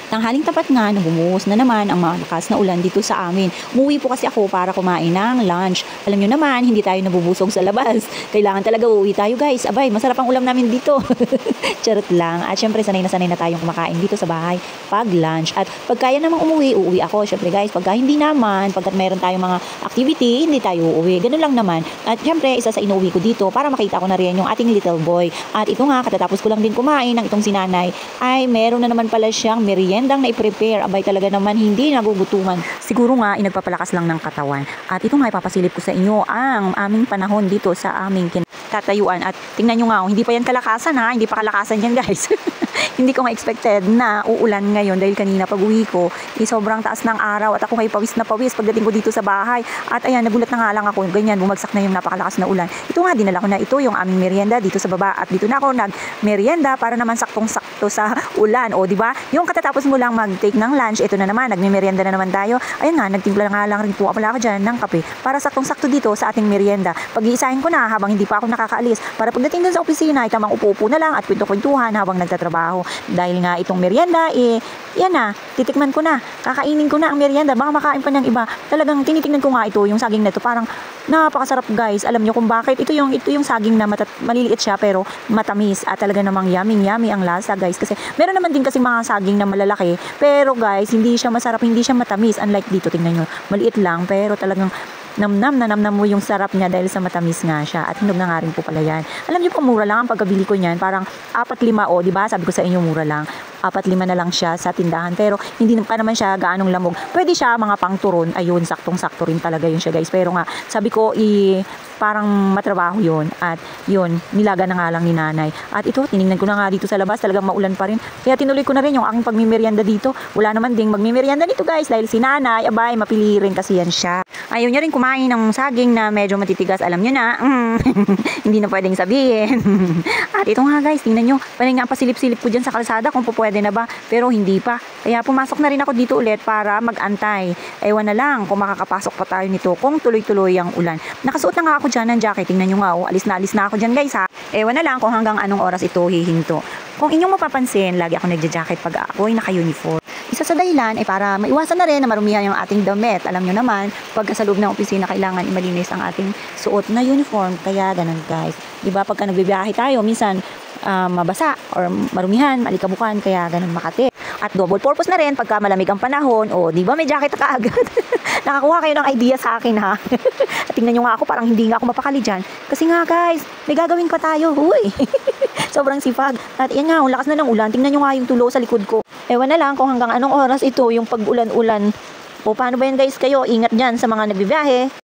Tanghaling tapat nga na bumuhos na naman ang malakas na ulan dito sa amin. Umuwi po kasi ako para kumain ng lunch. Alam nyo naman, hindi tayo nabubusog sa labas. Kailangan talaga uuwi tayo guys. Abay, masarap ang ulam namin dito. Charot lang. At syempre, sanay na tayong kumakain dito sa bahay pag lunch. At pag kaya namang umuwi, uuwi ako. Syempre guys, pagka hindi naman, pagkat meron tayong mga activity, hindi tayo uuwi. Ganun lang naman. At syempre, isa sa inuwi ko dito para makita ko na rin yung ating little boy. At ito nga, katatapos ko lang din kumain ng itong sinanay, ay meron na naman pala siyang meriendang na i-prepare. Abay talaga naman hindi nagugutuman. Siguro nga, inagpapalakas lang ng katawan. At ito nga, ipapasilip ko sa inyo ang aming panahon dito sa aming tatayuan. At tingnan nyo nga, hindi pa yan kalakasan ha, hindi pa kalakasan yan guys. Hindi ko ma-expected na uulan ngayon dahil kanina pag uwi ko, sobrang taas ng araw at ako ngay pawis na pawis pagdating ko dito sa bahay. At ayan, nagulat na nga lang ako, ganyan, bumagsak na yung napakalakas na ulan. Ito nga, dinala ko na ito, yung aming merienda dito sa baba. At dito na ako nag-merienda para naman saktong-sakto sa ulan. O, di ba? Yung katatapos mo lang mag-take ng lunch, ito na naman, nagme-merienda na naman tayo. Ayan nga, nagtimpla nga lang rin po ako dyan ng kape para saktong-sakto dito sa ating merienda. Pag-iisahin ko na habang hindi pa ako nakakaalis para pagdating dun sa opisina, ay tamang upo-upo na lang at kwento-kwentuhan habang nagtatrabaho. Dahil nga itong merienda, yan na, titikman ko na, kakainin ko na ang merienda, baka makain pa ng iba. Talagang tinitingnan ko nga ito, yung saging na ito, parang napakasarap guys. Alam nyo kung bakit? Ito yung saging na maliliit siya pero matamis at talaga namang yummy ang lasa guys. Kasi meron naman din kasi mga saging na malalaki, pero guys, hindi siya masarap, hindi siya matamis. Unlike dito, tingnan nyo, maliit lang pero talagang namnam mo yung sarap niya dahil sa matamis nga siya. At hinog na nga rin po pala yan. Alam niyo po, mura lang ang pagkabili ko niyan. Parang 4-5 o, di ba? Sabi ko sa inyo, mura lang. 4-5 na lang siya sa tindahan. Pero hindi pa naman siya gaanong lamog. Pwede siya mga pangturon. Ayun, saktong-sakto rin talaga yun siya guys. Pero nga, sabi ko, parang matrabaho yun. At yun, nilaga na nga lang ni nanay. At ito, tinignan ko na nga dito sa labas. Talagang maulan pa rin. Kaya tinuloy ko na rin yung aking pagmimerienda dito. Wala naman ding magmimerienda dito guys. Dahil si nanay, abay, mapili rin kasi yan siya. Ayaw niya rin kumain ng saging na medyo matitigas. Alam niyo na, hindi na pwedeng sabihin. At ito nga guys, tingnan nyo. Panay nga pasilip-silip ko dyan sa kalsada kung pwede na ba. Pero hindi pa. Kaya pumasok na rin ako dito ulit para mag-antay. Ewan na lang kung makakapasok pa tayo nito kung tuloy-tuloy ang ulan. Nakasuot na nga ako dyan ng jacket. Tingnan nyo nga, alis na ako dyan guys ha. Ewan na lang kung hanggang anong oras ito hihinto. Kung inyong mapapansin, lagi ako nagja-jacket pag ako'y naka-uniform. Isa sa dahilan ay para maiwasan na rin na marumihan yung ating damit. Alam nyo naman, pagka sa loob ng opisina, kailangan malinis ang ating suot na uniform. Kaya ganun guys. Diba pagka nagbibiyahe tayo, minsan mabasa or marumihan, malikabukan, kaya ganun makati. At double purpose na rin pagka malamig ang panahon. O diba may jacket ka agad? Nakakuha kayo ng idea sa akin ha. At tingnan nyo nga ako, parang hindi nga ako mapakali dyan. Kasi nga guys, may gagawin pa tayo. Huy! Sobrang sipag. At yan nga, ang lakas na ng ulan. Tingnan nyo nga yung tulo sa likod ko. Ewan na lang kung hanggang anong oras ito yung pag-ulan-ulan. O paano ba yan guys kayo? Ingat dyan sa mga nagbibiyahe.